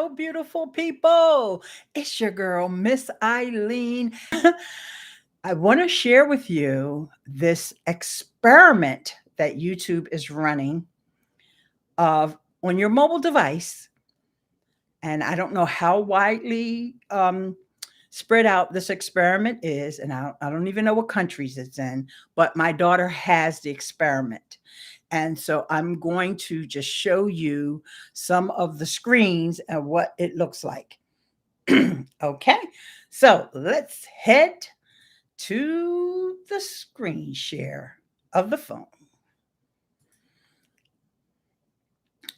Hello, beautiful people. It's your girl, Miss Ileane. I want to share with you this experiment that YouTube is running of on your mobile device. And I don't know how widely spread out this experiment is, and I don't even know what countries it's in, but my daughter has the experiment. And so I'm going to just show you some of the screens and what it looks like. Okay, so let's head to the screen share of the phone.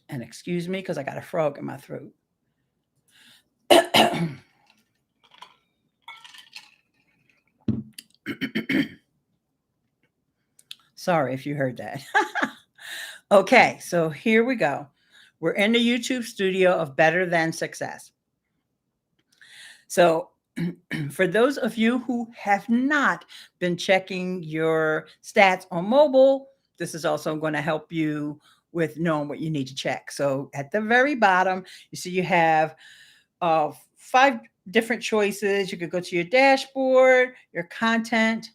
And excuse me because I got a frog in my throat. Sorry if you heard that. Okay, so here we go. We're in the YouTube studio of Better Than Success. So, for those of you who have not been checking your stats on mobile, this is also going to help you with knowing what you need to check. So, at the very bottom, you see you have 5 different choices. You could go to your dashboard, your content,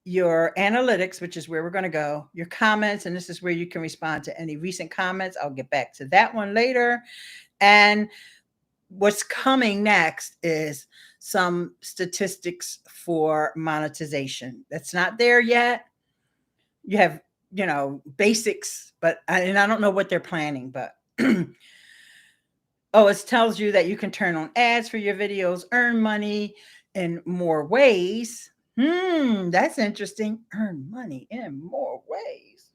your analytics, which is where we're going to go, your comments, and this is where you can respond to any recent comments. I'll get back to that one later. And what's coming next is some statistics for monetization. That's not there yet. You have, basics, and I don't know what they're planning, but oh, it tells you that you can turn on ads for your videos, earn money in more ways. That's interesting. Earn money in more ways.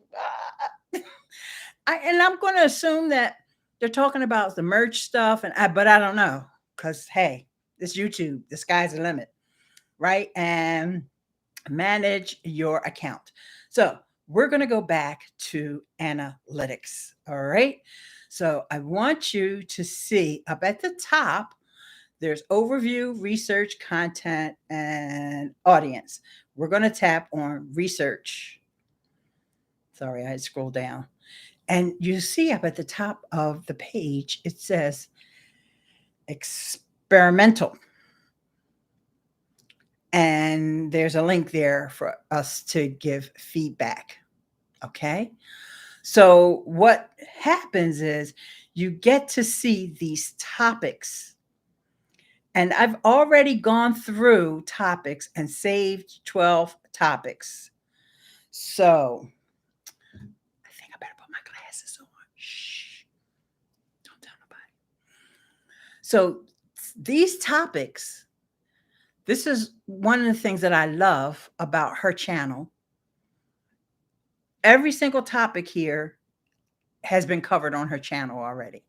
And I'm going to assume that they're talking about the merch stuff, but I don't know because hey, it's YouTube. The sky's the limit, right? And manage your account. So we're going to go back to analytics. All right. So I want you to see up at the top, there's overview, research, content, and audience. We're going to tap on research. Sorry, I had scrolled down. And you see up at the top of the page, it says experimental. And there's a link there for us to give feedback. Okay. So what happens is you get to see these topics. And I've already gone through topics and saved 12 topics. So I think I better put my glasses on. Shh. Don't tell nobody. So these topics, this is one of the things that I love about her channel. Every single topic here has been covered on her channel already.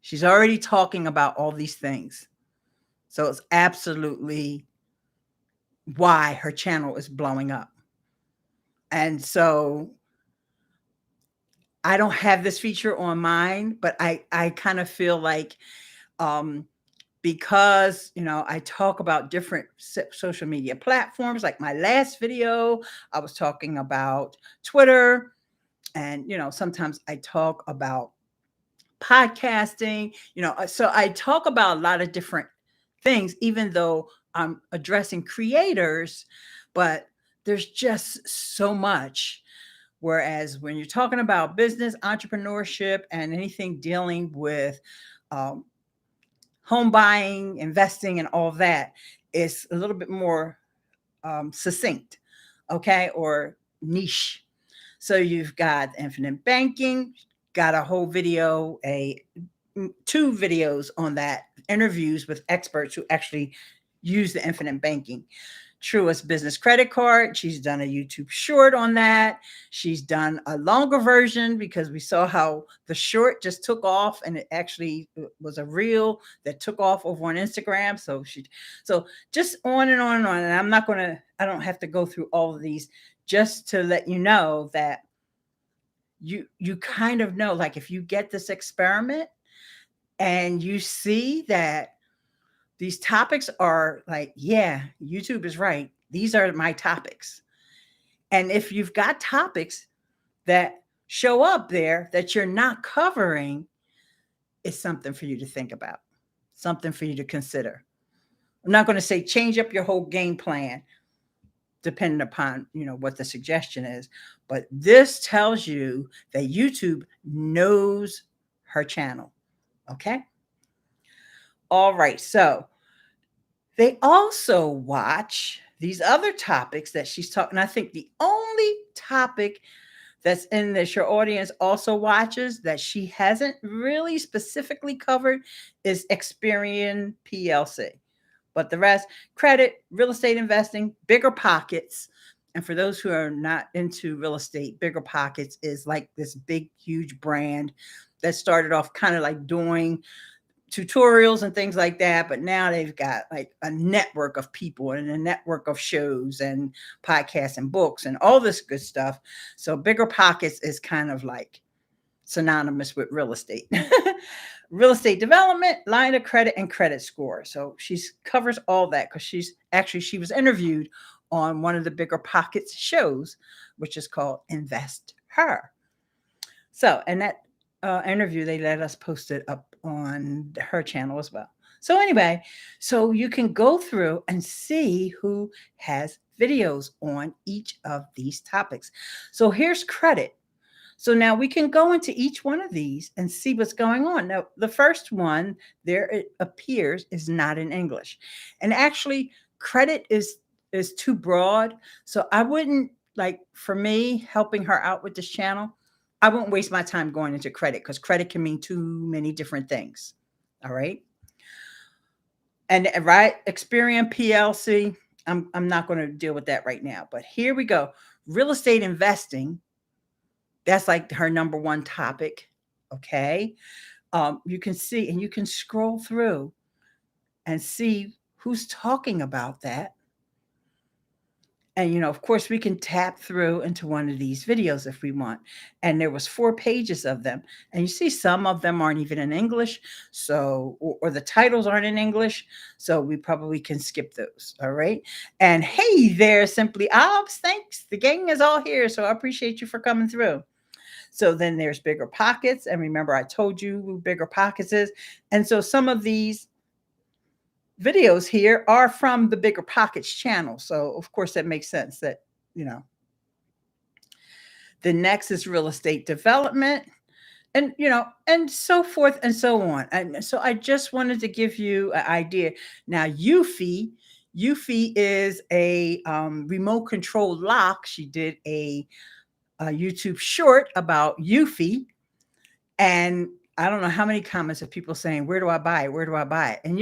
She's already talking about all these things. So it's absolutely why her channel is blowing up. And so I don't have this feature on mine, but I kind of feel like because I talk about different social media platforms, like my last video, I was talking about Twitter, and sometimes I talk about podcasting, so I talk about a lot of different things, even though I'm addressing creators, but there's just so much. Whereas when you're talking about business, entrepreneurship, and anything dealing with home buying, investing, and all that, it's a little bit more succinct, okay, or niche. So you've got infinite banking, got a whole video, 2 videos on that, interviews with experts who actually use the infinite banking. Truist Business Credit Card. She's done a YouTube short on that. She's done a longer version because we saw how the short just took off, and it actually was a reel that took off over on Instagram. So just on and on and on. And I don't have to go through all of these, just to let you know that you kind of know, like, if you get this experiment and you see that these topics are like, yeah, YouTube is right. These are my topics. And if you've got topics that show up there that you're not covering, it's something for you to think about, something for you to consider. I'm not going to say change up your whole game plan depending upon, what the suggestion is, but this tells you that YouTube knows her channel. Okay. All right. So they also watch these other topics that she's talking. I think the only topic that's in this your audience also watches that she hasn't really specifically covered is Experian PLC. But the rest, credit, real estate investing, bigger pockets. And for those who are not into real estate, bigger pockets is like this big, huge brand that started off kind of like doing tutorials and things like that, but now they've got like a network of people and a network of shows and podcasts and books and all this good stuff. So bigger pockets is kind of like synonymous with real estate. Real estate development, line of credit, and credit score. So she covers all that because she was interviewed on one of the bigger pockets shows, which is called Invest Her. So, and that interview, they let us post it up on her channel as well. So anyway, so you can go through and see who has videos on each of these topics. So here's credit. So now we can go into each one of these and see what's going on. Now, the first one there, it appears, is not in English. And actually, credit is too broad. So I wouldn't, like, for me, helping her out with this channel, I won't waste my time going into credit because credit can mean too many different things. All right. And right, Experian PLC, I'm not going to deal with that right now. But here we go. Real estate investing. That's like her number one topic. Okay. You can see, and you can scroll through and see who's talking about that. And, of course, we can tap through into one of these videos if we want. And there was 4 pages of them. And you see some of them aren't even in English. So, or the titles aren't in English. So we probably can skip those. All right. And hey there, Simply Obs. Thanks. The gang is all here. So I appreciate you for coming through. So then there's Bigger Pockets. And remember, I told you who Bigger Pockets is. And so some of these videos here are from the Bigger Pockets channel. So of course that makes sense that, the next is real estate development and, and so forth and so on. And so I just wanted to give you an idea. Now, Yuffie is a remote control lock. She did a YouTube short about Yuffie. And I don't know how many comments of people saying, where do I buy it? Where do I buy it? And,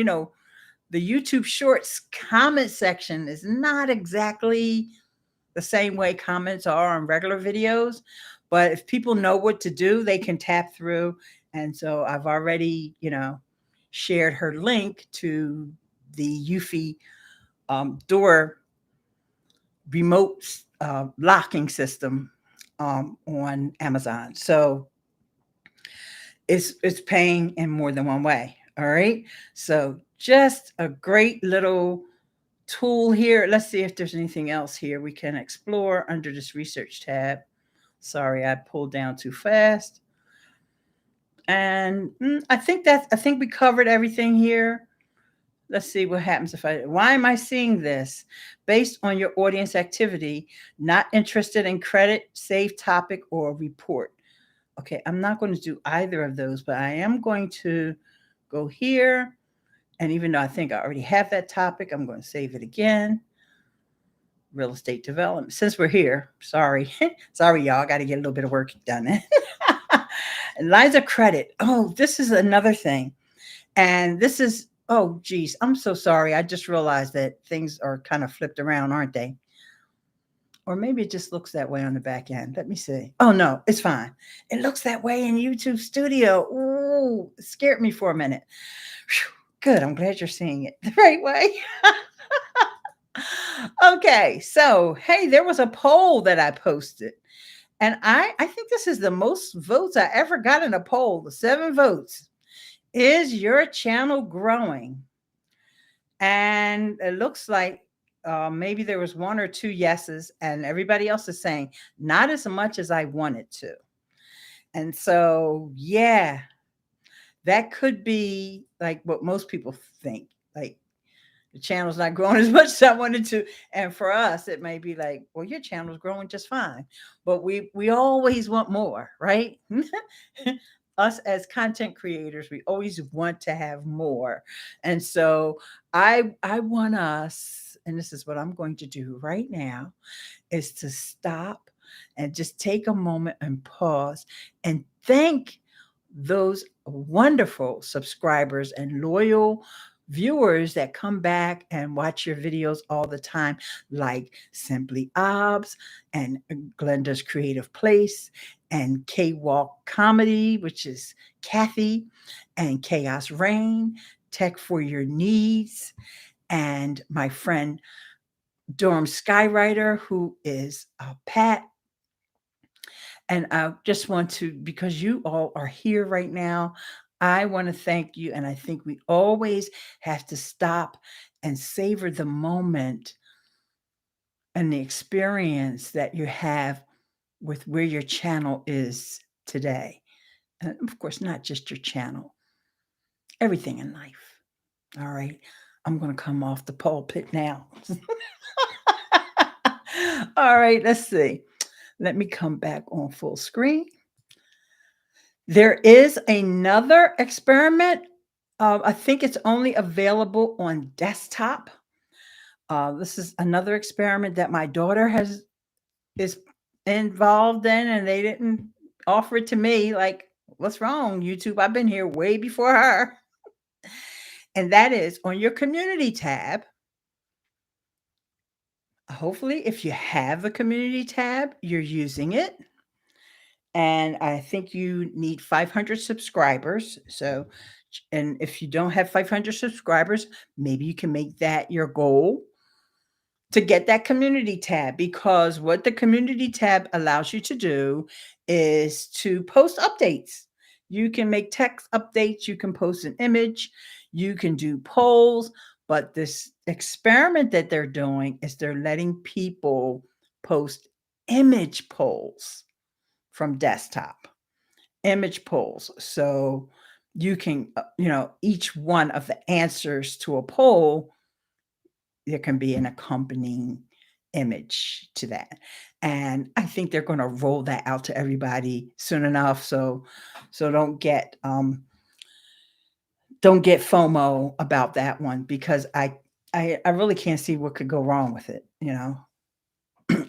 the YouTube Shorts comment section is not exactly the same way comments are on regular videos. But if people know what to do, they can tap through. And so I've already, shared her link to the Yuffie door remote locking system on Amazon. So it's paying in more than one way. All right. So just a great little tool here. Let's see if there's anything else here we can explore under this research tab. Sorry, I pulled down too fast. And I think we covered everything here. Let's see what happens why am I seeing this? Based on your audience activity, not interested in credit, save topic, or report. Okay, I'm not going to do either of those, but I am going to go here. And even though I think I already have that topic, I'm going to save it again. Real estate development. Since we're here, sorry, y'all. I got to get a little bit of work done. Lines of credit. Oh, this is another thing. And this is, oh, geez, I'm so sorry. I just realized that things are kind of flipped around, aren't they? Or maybe it just looks that way on the back end. Let me see. Oh, no, it's fine. It looks that way in YouTube Studio. Ooh, it scared me for a minute. Whew. Good. I'm glad you're seeing it the right way. Okay. So, hey, there was a poll that I posted. And I think this is the most votes I ever got in a poll. The 7 votes. Is your channel growing? And it looks like maybe there was 1 or 2 yeses. And everybody else is saying, not as much as I wanted to. And so, yeah. that could be like what most people think. Like the channel's not growing as much as I wanted to. And for us, it may be like, well, your channel's growing just fine. But we always want more, right? Us as content creators, we always want to have more. And so I want us, and this is what I'm going to do right now, is to stop and just take a moment and pause and thank those wonderful subscribers and loyal viewers that come back and watch your videos all the time, like Simply Obs and Glenda's Creative Place and K Walk Comedy, which is Kathy, and Chaos Rain, Tech for Your Needs, and my friend Durham Skywriter, who is Pat. And I just want to, because you all are here right now, I want to thank you. And I think we always have to stop and savor the moment and the experience that you have with where your channel is today. And of course, not just your channel, everything in life. All right. I'm going to come off the pulpit now. All right. Let's see. Let me come back on full screen. There is another experiment. I think it's only available on desktop. This is another experiment that my daughter is involved in, and they didn't offer it to me. Like, what's wrong, YouTube? I've been here way before her. And that is on your community tab. Hopefully, if you have a community tab, you're using it. And I think you need 500 subscribers. So, and if you don't have 500 subscribers, maybe you can make that your goal to get that community tab, because what the community tab allows you to do is to post updates. You can make text updates, you can post an image, you can do polls. But this experiment that they're doing is they're letting people post image polls from desktop, image polls. So you can, each one of the answers to a poll, there can be an accompanying image to that. And I think they're going to roll that out to everybody soon enough. So don't get FOMO about that one, because I really can't see what could go wrong with it,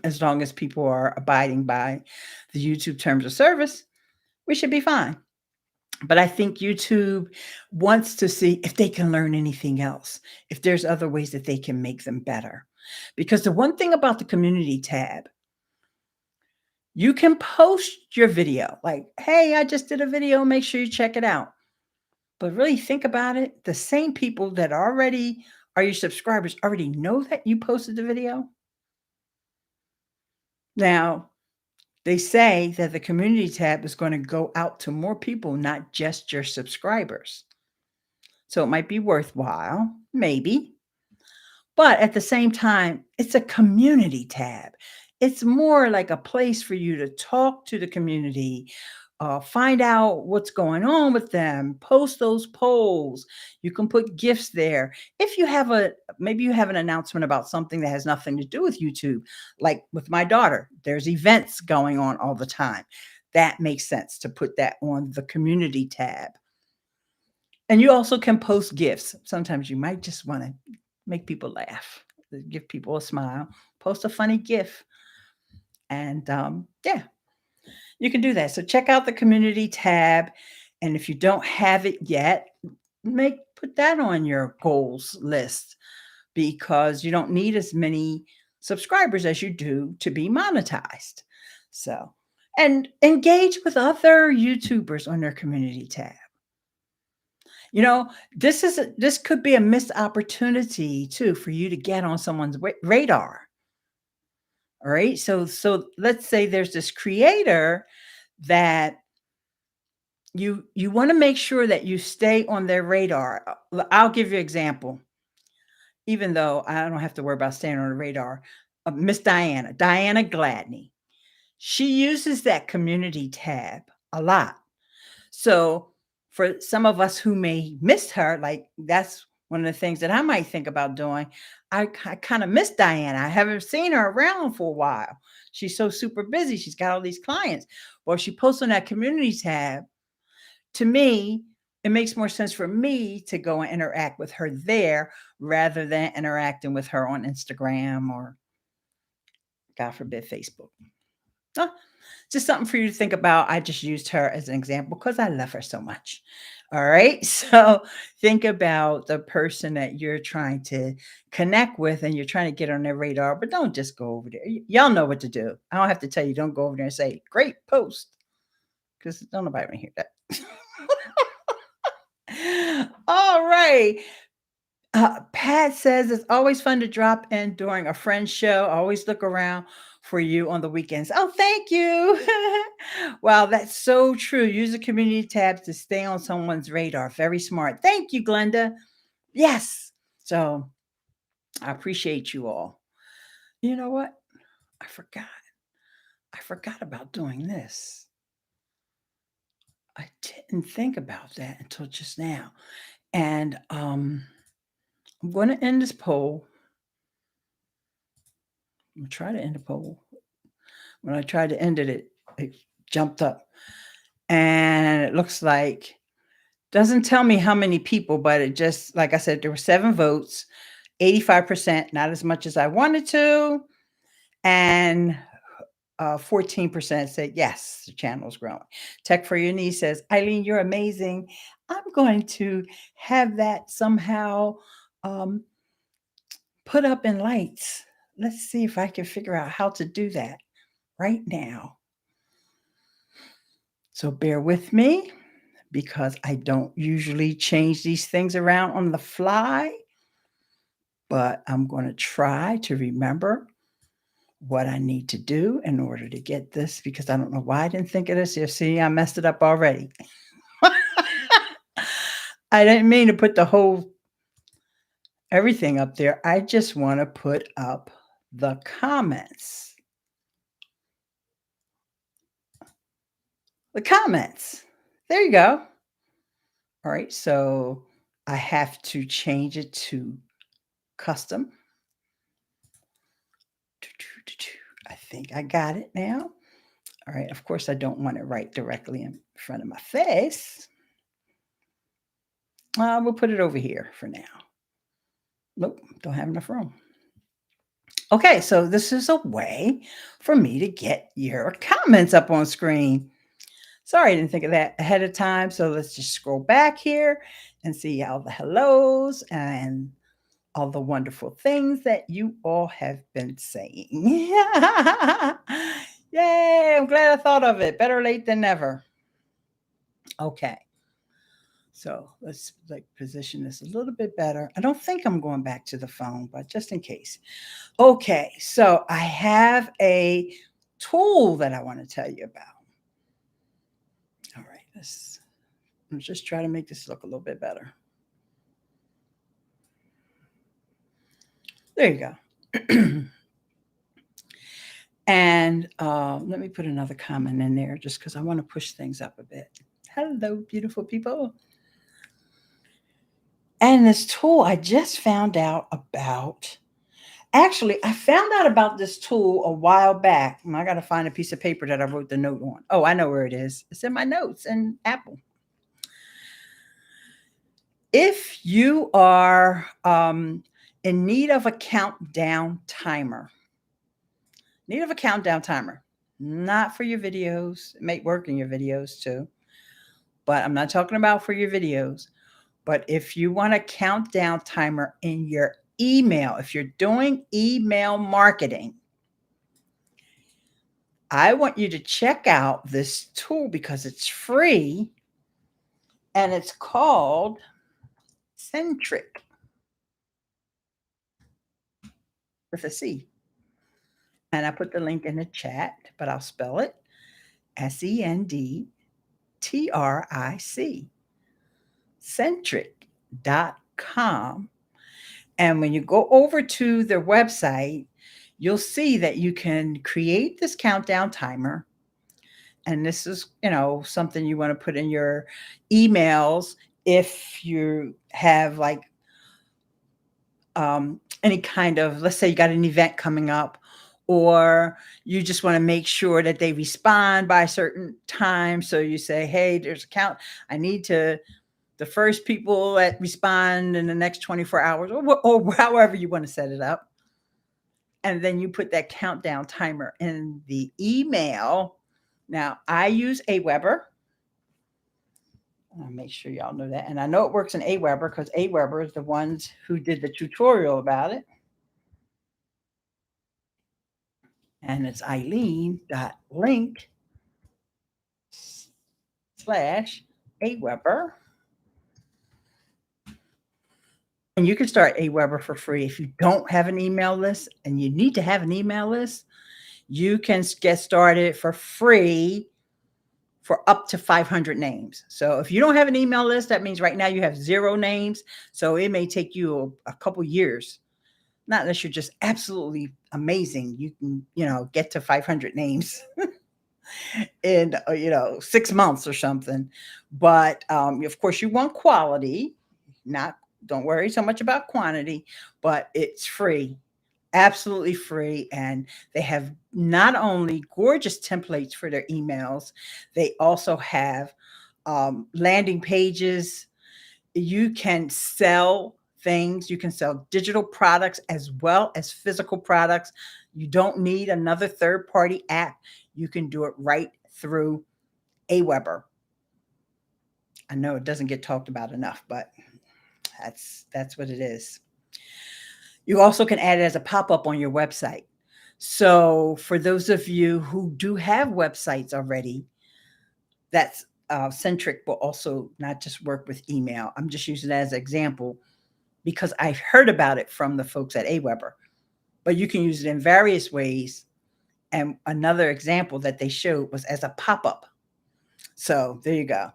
as long as people are abiding by the YouTube terms of service, we should be fine. But I think YouTube wants to see if they can learn anything else, if there's other ways that they can make them better. Because the one thing about the community tab, you can post your video like, hey, I just did a video, make sure you check it out. But really think about it. The same people that already are your subscribers already know that you posted the video. Now, they say that the community tab is going to go out to more people, not just your subscribers. So it might be worthwhile, maybe. But at the same time, it's a community tab. It's more like a place for you to talk to the community, find out what's going on with them, post those polls. You can put gifts there. If you have maybe you have an announcement about something that has nothing to do with YouTube, like with my daughter, there's events going on all the time. That makes sense to put that on the community tab. And you also can post gifts. Sometimes you might just want to make people laugh, give people a smile, post a funny gif. And yeah, you can do that. So check out the community tab. And if you don't have it yet, put that on your goals list, because you don't need as many subscribers as you do to be monetized. So, and engage with other YouTubers on their community tab. This could be a missed opportunity too for you to get on someone's radar. All right. So let's say there's this creator that you want to make sure that you stay on their radar. I'll give you an example, even though I don't have to worry about staying on the radar. Miss Diana Gladney. She uses that community tab a lot. So for some of us who may miss her, like that's one of the things that I might think about doing. I kind of miss Diana. I haven't seen her around for a while. She's so super busy. She's got all these clients. Well, she posts on that community tab. To me, it makes more sense for me to go and interact with her there rather than interacting with her on Instagram or, God forbid, Facebook. Oh, just something for you to think about. I just used her as an example because I love her so much. All right. So think about the person that you're trying to connect with and you're trying to get on their radar, but don't just go over there. Y'all know what to do. I don't have to tell you, don't go over there and say, great post, because don't nobody want to hear that. All right. Pat says it's always fun to drop in during a friend's show. I always look around for you on the weekends. Oh, thank you. Wow, that's so true. Use the community tabs to stay on someone's radar. Very smart. Thank you, Glenda. Yes. So I appreciate you all. You know what? I forgot. I forgot about doing this. I didn't think about that until just now. And I'm going to end this poll. I'm going to try to end the poll. When I tried to end it, it jumped up. And it looks like, doesn't tell me how many people, but it just, like I said, there were 7 votes, 85%, not as much as I wanted to. And 14% said, yes, the channel is growing. Tech for Your Niece says, Ileane, you're amazing. I'm going to have that somehow put up in lights. Let's see if I can figure out how to do that right now. So bear with me because I don't usually change these things around on the fly, but I'm going to try to remember what I need to do in order to get this, because I don't know why I didn't think of this. You see, I messed it up already. I didn't mean to put the whole everything up there. I just want to put up the comments. The comments. There you go. All right, so I have to change it to custom. I think I got it now. All right, of course, I don't want it right directly in front of my face. We'll put it over here for now. Nope, don't have enough room. Okay, so this is a way for me to get your comments up on screen. Sorry, I didn't think of that ahead of time. So let's just scroll back here and see all the hellos and all the wonderful things that you all have been saying. Yay, I'm glad I thought of it. Better late than never. Okay. So let's position this a little bit better. I don't think I'm going back to the phone, but just in case. Okay, so I have a tool that I want to tell you about. All right, let's just try to make this look a little bit better. There you go. And let me put another comment in there just because I want to push things up a bit. Hello, beautiful people. And this tool I just found out about. Actually, I found out about this tool a while back. I got to find a piece of paper that I wrote the note on. Oh, I know where it is. It's in my notes in Apple. If you are in need of a countdown timer, not for your videos. It may work in your videos too, but I'm not talking about for your videos. But if you want a countdown timer in your email, if you're doing email marketing, I want you to check out this tool because it's free and it's called Centric with a C. And I put the link in the chat, but I'll spell it SENDTRIC. Centric.com. And when you go over to their website, you'll see that you can create this countdown timer. and this is, something you want to put in your emails if you have like any kind of, let's say you got an event coming up, or you just want to make sure that they respond by a certain time. So you say, hey, there's a count. I need to, the first people that respond in the next 24 hours, or however you want to set it up. And then you put that countdown timer in the email. Now, I use AWeber. I'll make sure y'all know that. And I know it works in AWeber because AWeber is the ones who did the tutorial about it. And it's Ileane.link/AWeber. And you can start AWeber for free. If you don't have an email list and you need to have an email list, you can get started for free for up to 500 names. So if you don't have an email list, that means right now you have 0 names. So it may take you a couple years, not unless you're just absolutely amazing. You can, get to 500 names in, 6 months or something. But of course, you want quality, don't worry so much about quantity, but it's free. Absolutely free. And they have not only gorgeous templates for their emails, they also have landing pages. You can sell things. You can sell digital products as well as physical products. You don't need another third-party app. You can do it right through AWeber. I know it doesn't get talked about enough, but that's what it is. You also can add it as a pop-up on your website. So for those of you who do have websites already, that's Centric will also not just work with email. I'm just using it as an example because I've heard about it from the folks at AWeber, but you can use it in various ways. And another example that they showed was as a pop-up. So there you go.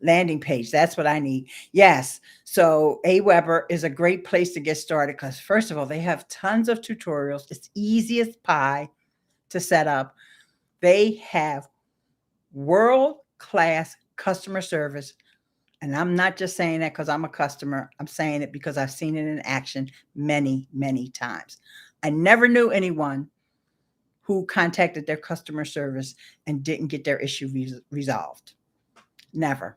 Landing page. That's what I need. Yes. So AWeber is a great place to get started because first of all, they have tons of tutorials. It's easy as pie to set up. They have world-class customer service. And I'm not just saying that because I'm a customer. I'm saying it because I've seen it in action many, many times. I never knew anyone who contacted their customer service and didn't get their issue resolved. Never.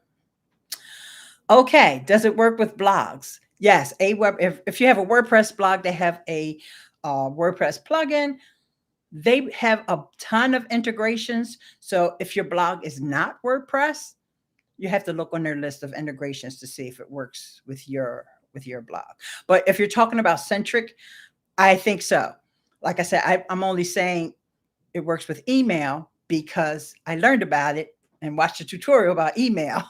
Okay. Does it work with blogs? Yes. If you have a WordPress blog, they have a WordPress plugin. They have a ton of integrations. So if your blog is not WordPress, you have to look on their list of integrations to see if it works with your blog. But if you're talking about Centric, I think so. Like I said, I'm only saying it works with email because I learned about it and watched a tutorial about email.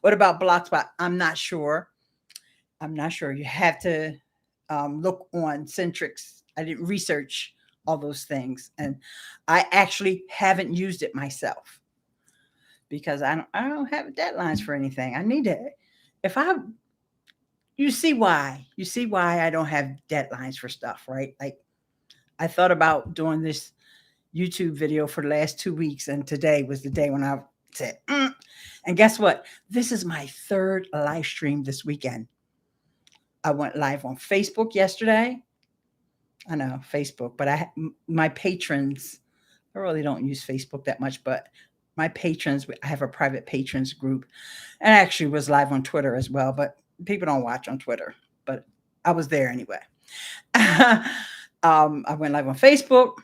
What about Blogspot? I'm not sure. You have to look on Centric's. I didn't research all those things, and I actually haven't used it myself because I don't have deadlines for anything. I need to. You see why I don't have deadlines for stuff, right? Like I thought about doing this YouTube video for the last 2 weeks, and today was the day when I said, and guess what? This is my 3rd live stream this weekend. I went live on Facebook yesterday. I know Facebook, but my patrons, I really don't use Facebook that much, but my patrons, I have a private patrons group, and I actually was live on Twitter as well, but people don't watch on Twitter, but I was there anyway. I went live on Facebook,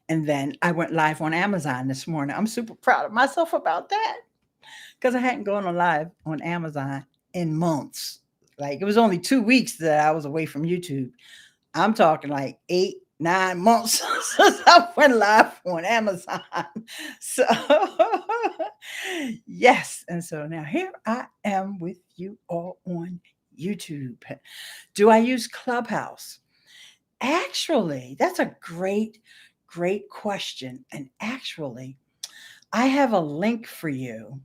and then I went live on Amazon this morning. I'm super proud of myself about that because I hadn't gone on live on Amazon in months. Like it was only 2 weeks that I was away from YouTube. I'm talking like 8, 9 months since I went live on Amazon. So yes. And so now here I am with you all on YouTube. Do I use Clubhouse? Actually, that's a great question. And actually, I have a link for you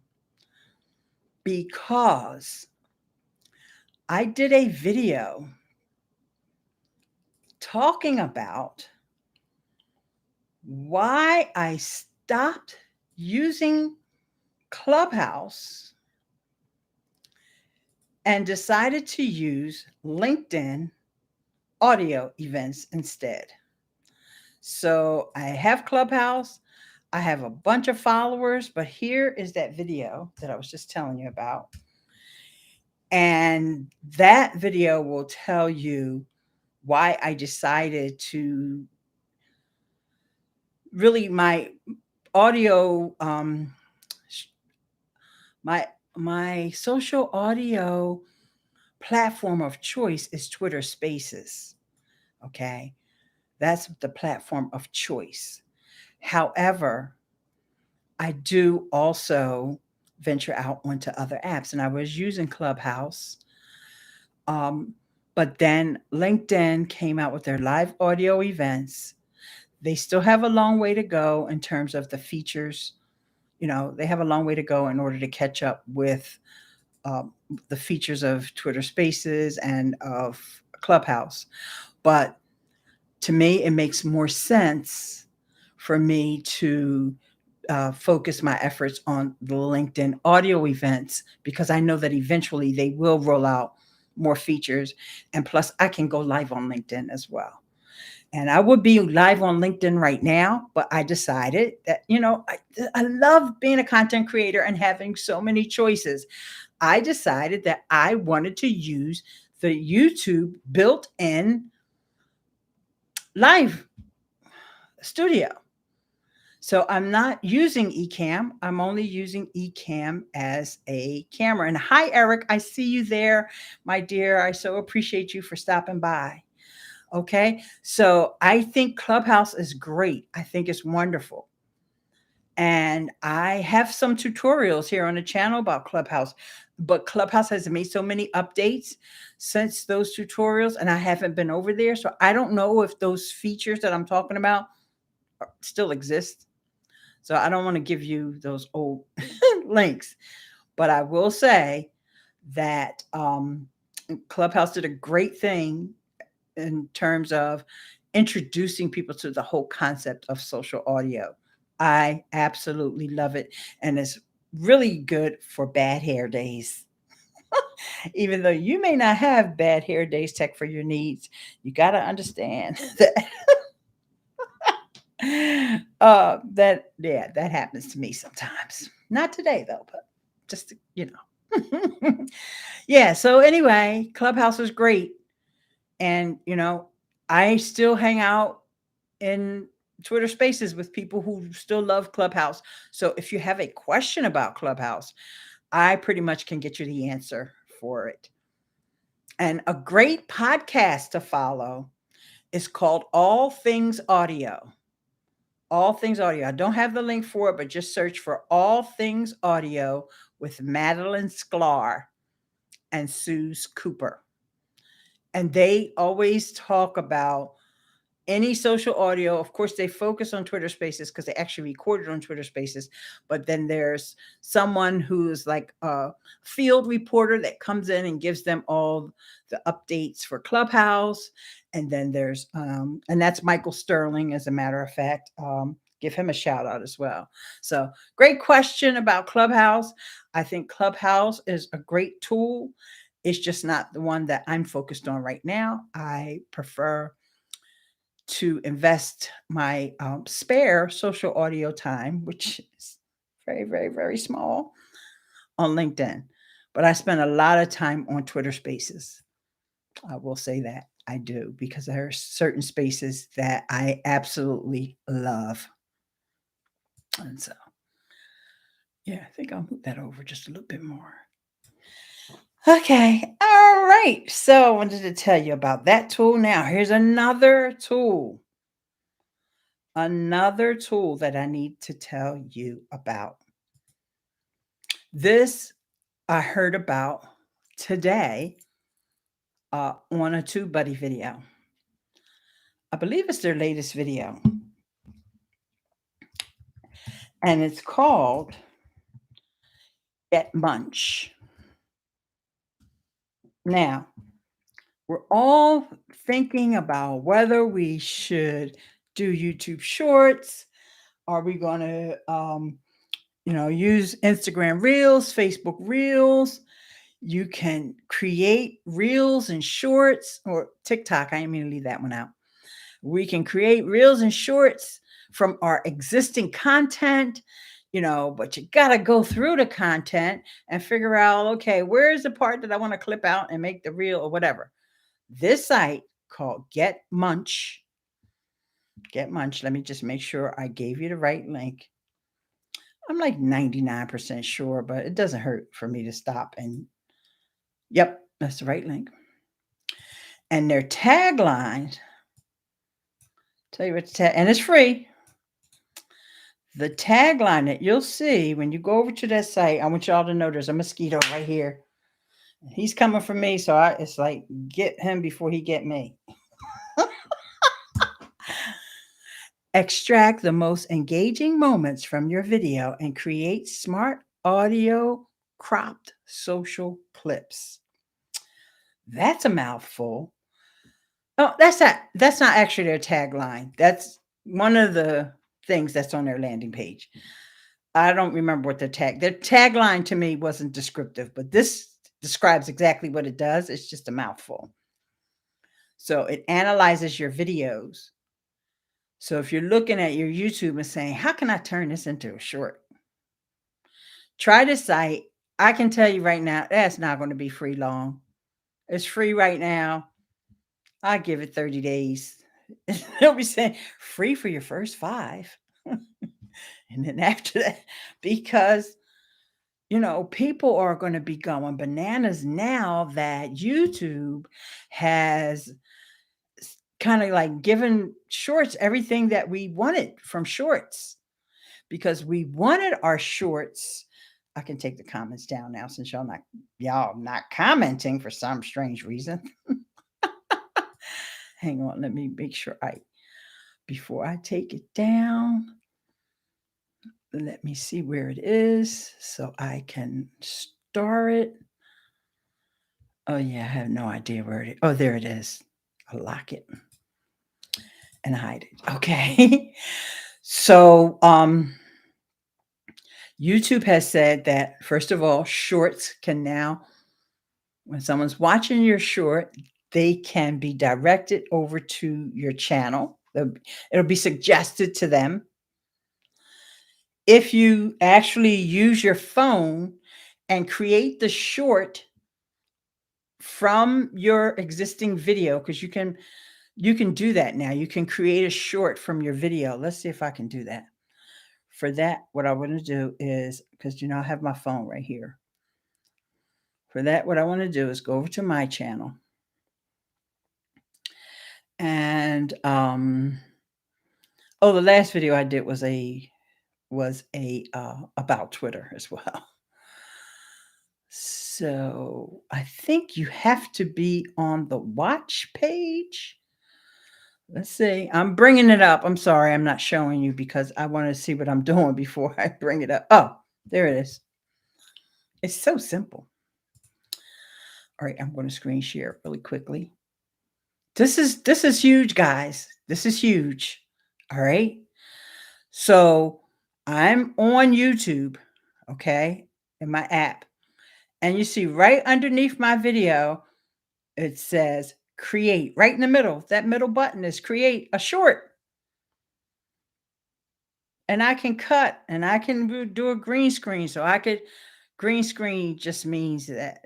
because I did a video talking about why I stopped using Clubhouse and decided to use LinkedIn audio events instead. So I have Clubhouse. I have a bunch of followers, but here is that video that I was just telling you about. And that video will tell you why I decided to really audio my my social audio platform of choice is Twitter Spaces. Okay. That's the platform of choice. However, I do also venture out onto other apps, and I was using Clubhouse. Um, but then LinkedIn came out with their live audio events. They still have a long way to go in terms of the features. They have a long way to go in order to catch up with um, the features of Twitter Spaces and of Clubhouse. But to me, it makes more sense for me to focus my efforts on the LinkedIn audio events because I know that eventually they will roll out more features. And plus, I can go live on LinkedIn as well. And I would be live on LinkedIn right now, but I decided that, I love being a content creator and having so many choices. I decided that I wanted to use the YouTube built in live studio. So I'm not using Ecamm. I'm only using Ecamm as a camera. And hi, Eric. I see you there, my dear. I so appreciate you for stopping by. Okay. So I think Clubhouse is great. I think it's wonderful. And I have some tutorials here on the channel about Clubhouse, but Clubhouse has made so many updates since those tutorials, and I haven't been over there. So I don't know if those features that I'm talking about still exist. So I don't want to give you those old links, but I will say that Clubhouse did a great thing in terms of introducing people to the whole concept of social audio. I absolutely love it. And it's really good for bad hair days. Even though you may not have bad hair days tech for your needs, you got to understand that happens to me sometimes. Not today though, but just yeah. So anyway, Clubhouse is great, and I still hang out in Twitter Spaces with people who still love Clubhouse. So if you have a question about Clubhouse, I pretty much can get you the answer for it. And a great podcast to follow is called All Things Audio. All Things Audio. I don't have the link for it, but just search for All Things Audio with Madeline Sklar and Suze Cooper. And they always talk about any social audio. Of course, they focus on Twitter Spaces because they actually recorded on Twitter Spaces. But then there's someone who's like a field reporter that comes in and gives them all the updates for Clubhouse. And then there's, and that's Michael Sterling, as a matter of fact. Give him a shout out as well. So, great question about Clubhouse. I think Clubhouse is a great tool. It's just not the one that I'm focused on right now. I prefer to invest my spare social audio time, which is very, very, very small, on LinkedIn. But I spend a lot of time on Twitter Spaces. I will say that I do because there are certain spaces that I absolutely love. And so, yeah, I think I'll move that over just a little bit more. Okay. All right. So I wanted to tell you about that tool. Now, here's another tool. Another tool that I need to tell you about. This I heard about today on a TubeBuddy video. I believe it's their latest video. And it's called Get Munch. Now, we're all thinking about whether we should do YouTube Shorts. Are we going to use Instagram Reels, Facebook Reels. You can create Reels and Shorts, or TikTok. I didn't mean to leave that one out. We can create Reels and Shorts from our existing content, but you got to go through the content and figure out, okay, where's the part that I want to clip out and make the reel or whatever. This site called Get Munch. Get Munch. Let me just make sure I gave you the right link. I'm like 99% sure, but it doesn't hurt for me to stop and yep, that's the right link. And their tagline, tell you what the tag, and it's free. The tagline that you'll see when you go over to that site, I want y'all to know there's a mosquito right here. He's coming for me, so it's like get him before he get me. Extract the most engaging moments from your video and create smart audio cropped social clips. That's a mouthful. Oh, that's not actually their tagline. That's one of the things that's on their landing page. I don't remember what their tagline to me wasn't descriptive, but this describes exactly what it does. It's just a mouthful. So it analyzes your videos. So if you're looking at your YouTube and saying, how can I turn this into a short? Try this site. I can tell you right now, that's not going to be free long. It's free right now. I give it 30 days. They'll be saying free for your first 5. And then after that, because, people are going to be going bananas now that YouTube has kind of like given shorts everything that we wanted from shorts, because we wanted our shorts. I can take the comments down now since y'all not commenting for some strange reason. Hang on, let me make sure before I take it down, let me see where it is so I can star it. Oh yeah, I have no idea where it is. Oh, there it is. I'll lock it and hide it. Okay. So YouTube has said that, first of all, shorts can now, when someone's watching your short, they can be directed over to your channel. It'll be suggested to them. If you actually use your phone and create the short from your existing video, because you can do that now. You can create a short from your video. Let's see if I can do that. For that, what I want to do is, because I have my phone right here. For that, what I want to do is go over to my channel. And the last video I did was about Twitter as well. So I think you have to be on the watch page. Let's see. I'm bringing it up. I'm sorry, I'm not showing you because I want to see what I'm doing before I bring it up. Oh, there it is. It's so simple. All right, I'm going to screen share really quickly. This is huge, guys. This is huge. All right. So I'm on YouTube, okay, in my app. And you see right underneath my video, it says create right in the middle. That middle button is create a short. And I can cut and I can do a green screen. So green screen just means that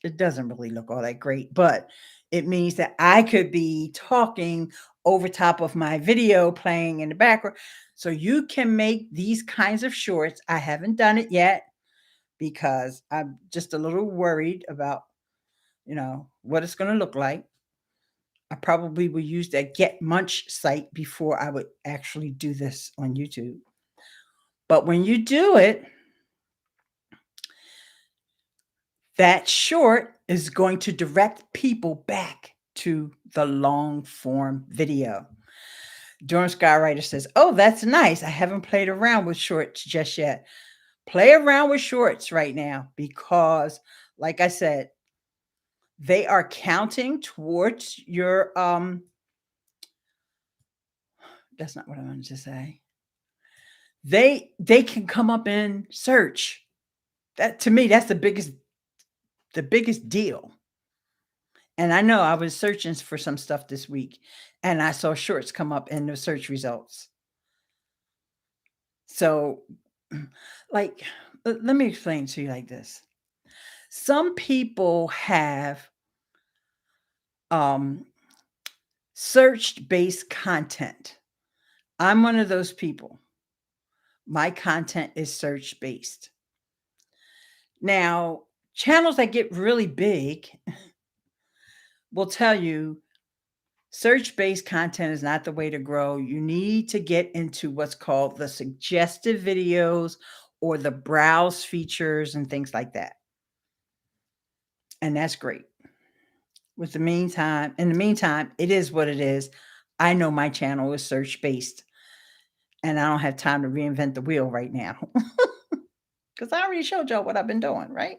it doesn't really look all that great, but it means that I could be talking over top of my video playing in the background. So you can make these kinds of shorts. I haven't done it yet because I'm just a little worried about, what it's going to look like. I probably will use that Get Munch site before I would actually do this on YouTube. But when you do it, that short is going to direct people back to the long form video. Durham Skywriter says, oh, that's nice. I haven't played around with shorts just yet. Play around with shorts right now because, like I said, they are counting towards your, that's not what I wanted to say. they can come up in search. That to me, that's the biggest deal. And I know I was searching for some stuff this week, and I saw shorts come up in the search results. So, like, let me explain to you like this. Some people have um, search based content. I'm one of those people. My content is search based. Now, channels that get really big will tell you search based content is not the way to grow. You need to get into what's called the suggestive videos or the browse features and things like that. And that's great. In the meantime, it is what it is. I know my channel is search based and I don't have time to reinvent the wheel right now because I already showed y'all what I've been doing, right?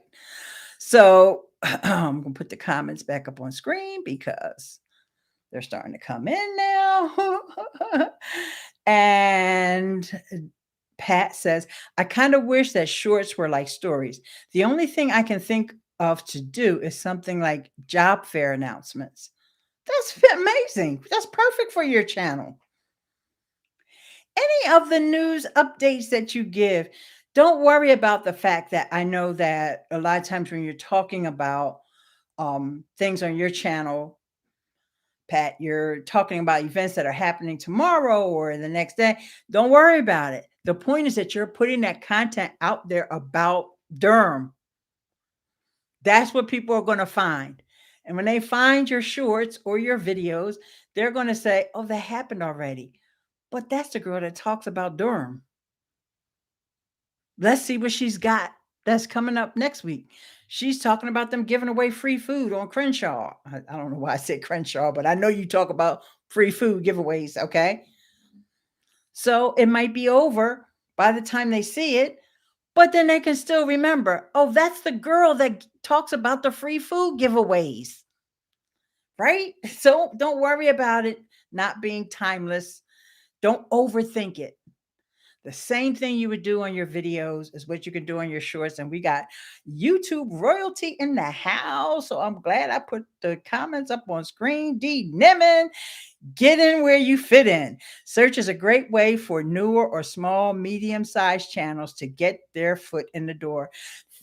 So I'm going to put the comments back up on screen because they're starting to come in now. And Pat says, I kind of wish that shorts were like stories. The only thing I can think of to do is something like job fair announcements. That's amazing. That's perfect for your channel. Any of the news updates that you give, don't worry about the fact that I know that a lot of times when you're talking about things on your channel, Pat, you're talking about events that are happening tomorrow or the next day. Don't worry about it. The point is that you're putting that content out there about Durham. That's what people are going to find. And when they find your shorts or your videos, they're going to say, oh, that happened already. But that's the girl that talks about Durham. Let's see what she's got that's coming up next week. She's talking about them giving away free food on Crenshaw. I don't know why I said Crenshaw, but I know you talk about free food giveaways, okay? So it might be over by the time they see it, but then they can still remember, oh, that's the girl that talks about the free food giveaways, right? So don't worry about it not being timeless. Don't overthink it. The same thing you would do on your videos is what you can do on your shorts. And we got YouTube royalty in the house. So I'm glad I put the comments up on screen. D. Niman, get in where you fit in. Search is a great way for newer or small, medium-sized channels to get their foot in the door.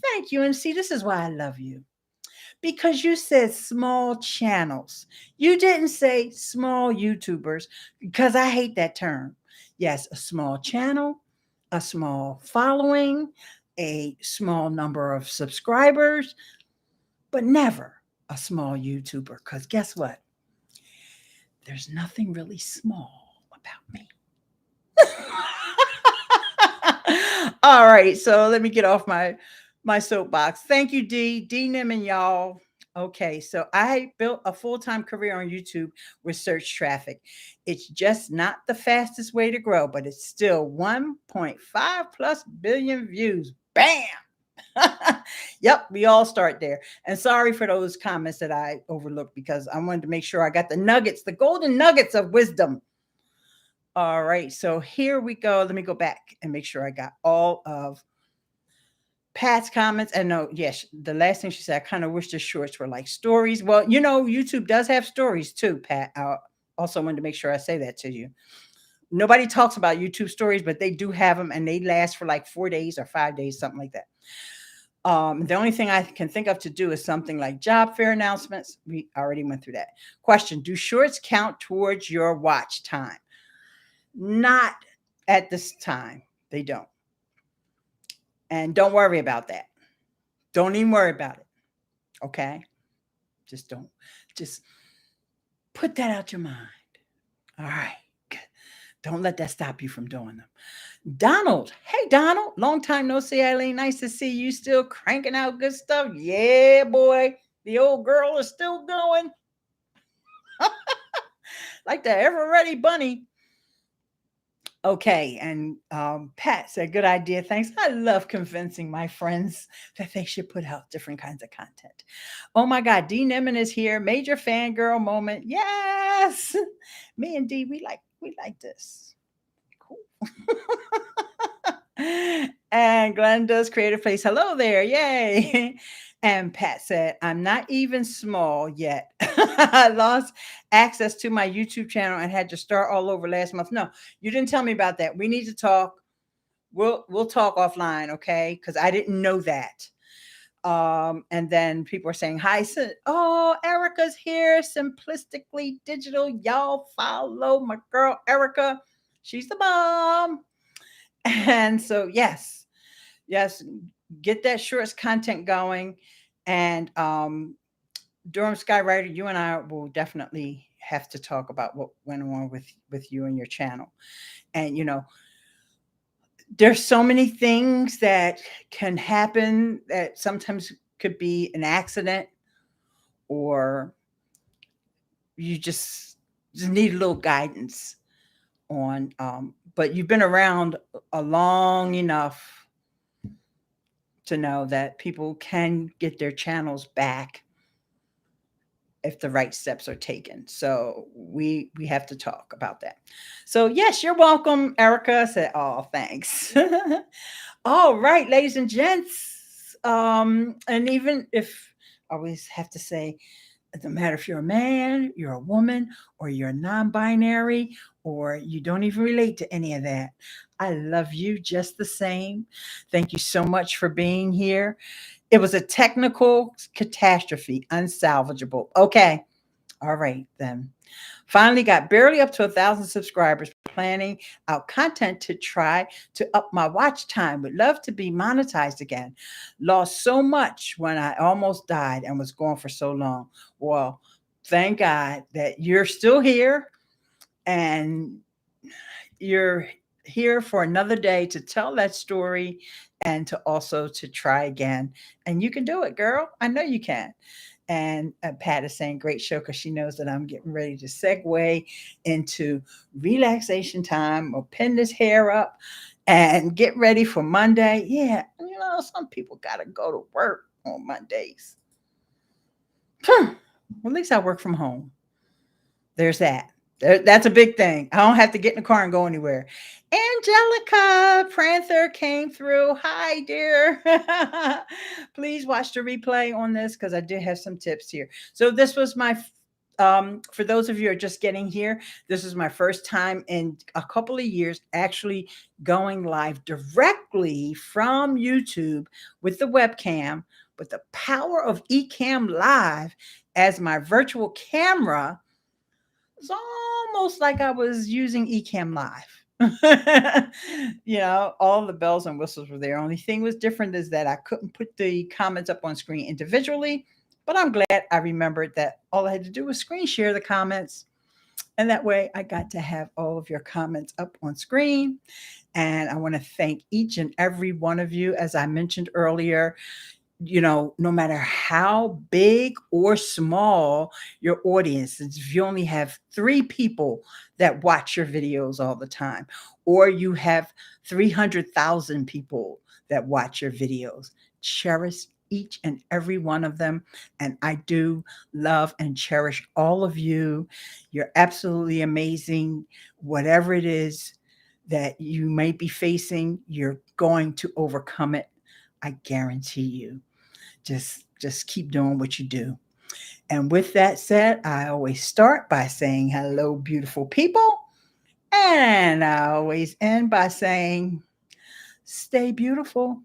Thank you. And see, this is why I love you. Because you said small channels. You didn't say small YouTubers because I hate that term. Yes, a small channel, a small following, a small number of subscribers, but never a small YouTuber. Because guess what? There's nothing really small about me. All right, so let me get off my soapbox. Thank you, D Nim, y'all. Okay, so I built a full-time career on YouTube with search traffic. It's just not the fastest way to grow, but it's still 1.5 plus billion views. Bam! Yep, we all start there. And sorry for those comments that I overlooked because I wanted to make sure I got the nuggets, the golden nuggets of wisdom. All right, so here we go. Let me go back and make sure I got all of Pat's comments. And no, yes, the last thing she said, I kind of wish the shorts were like stories. Well, you know, YouTube does have stories too, Pat. I also wanted to make sure I say that to you. Nobody talks about YouTube stories, but they do have them and they last for like 4 days or 5 days, something like that. The only thing I can think of to do is something like job fair announcements. We already went through that. Question: do shorts count towards your watch time? Not at this time. They don't. And don't worry about that. Don't even worry about it. Okay? Just don't. Just put that out your mind. All right. Good. Don't let that stop you from doing them. Donald. Hey, Donald. Long time no see, Ileane. Nice to see you still cranking out good stuff. Yeah, boy. The old girl is still going. Like the ever ready bunny. Okay, and Pat said, good idea. Thanks. I love convincing my friends that they should put out different kinds of content. Oh my God, D Niman is here. Major fangirl moment. Yes. Me and D, we like this. Cool. And Glenda's Creative Place. Hello there. Yay. And Pat said, I'm not even small yet. I lost access to my YouTube channel and had to start all over last month. No, you didn't tell me about that. We need to talk. We'll talk offline, okay? Because I didn't know that. And then people are saying hi. Oh, Erica's here, simplistically digital. Y'all follow my girl Erica. She's the bomb. And so yes, get that shorts content going. And Durham Skywriter, you and I will definitely have to talk about what went on with you and your channel. And there's so many things that can happen that sometimes could be an accident, or you just need a little guidance on but you've been around a long enough to know that people can get their channels back if the right steps are taken. So we have to talk about that. So yes, you're welcome, Erica. Said, oh, thanks. All right, ladies and gents. And even if I always have to say, it doesn't matter if you're a man, you're a woman, or you're non-binary, or you don't even relate to any of that. I love you just the same. Thank you so much for being here. It was a technical catastrophe, unsalvageable. Okay. All right, then. Finally got barely up to 1,000 subscribers, planning out content to try to up my watch time. Would love to be monetized again. Lost so much when I almost died and was gone for so long. Well, thank God that you're still here and you're here for another day to tell that story and to also to try again. And you can do it, girl. I know you can. And Pat is saying, great show, because she knows that I'm getting ready to segue into relaxation time. I'll pin this hair up and get ready for Monday. Yeah, some people got to go to work on Mondays. Well, at least I work from home. There's that. That's a big thing. I don't have to get in the car and go anywhere. Angelica Prancer came through. Hi, dear. Please watch the replay on this because I did have some tips here. So this was my, for those of you who are just getting here, this is my first time in a couple of years actually going live directly from YouTube with the webcam, with the power of Ecamm Live as my virtual camera. It's almost like I was using Ecamm Live. All the bells and whistles were there. Only thing was different is that I couldn't put the comments up on screen individually, but I'm glad I remembered that all I had to do was screen share the comments. And that way I got to have all of your comments up on screen. And I want to thank each and every one of you. As I mentioned earlier, no matter how big or small your audience is, if you only have 3 people that watch your videos all the time, or you have 300,000 people that watch your videos, cherish each and every one of them. And I do love and cherish all of you. You're absolutely amazing. Whatever it is that you may be facing, you're going to overcome it. I guarantee you. Just keep doing what you do. And with that said, I always start by saying hello, beautiful people. And I always end by saying, stay beautiful.